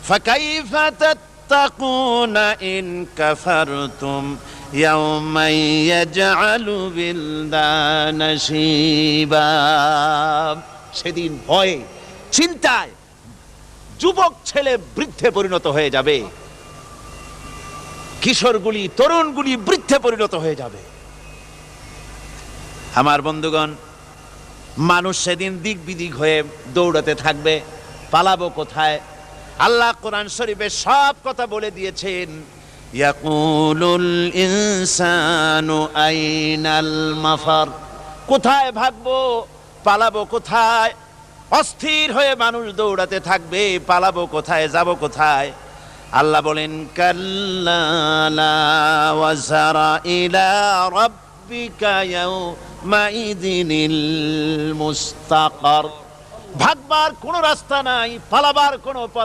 ফাকাইফা তাত্তাকুনা in কাফারতুম ইয়াওমান ইয়াজআলু বিলদানা Shiba. সেদিন ভয়ে চিন্তায় যুবক ছেলে বৃদ্ধে পরিণত হয়ে যাবে, কিশোরগুলি তরুণগুলি বৃদ্ধে পরিণত হয়ে যাবে। আমার বন্ধুগণ, মানুষ সেদিন দিক বিদিক হয়ে দৌড়াতে থাকবে, পালাবো কোথায়? আল্লাহ কোরআন শরীফে সব কথা বলে দিয়েছেন। ইয়াকুলুল ইনসানু আইনাল মাফার, কোথায় ভাগবো, পালাবো কোথায়? অস্থির হয়ে মানুষ দৌড়াতে থাকবে, পালাবো কোথায়, যাব কোথায়? আল্লাহ বলেন কাল্লা লা ওয়াজারা ইলা রাব্বিকা ইয়াউমাইযিনিল মুস্তাকার। ভাগবার কোনো রাস্তা নাই, পালাবার কোনো পথ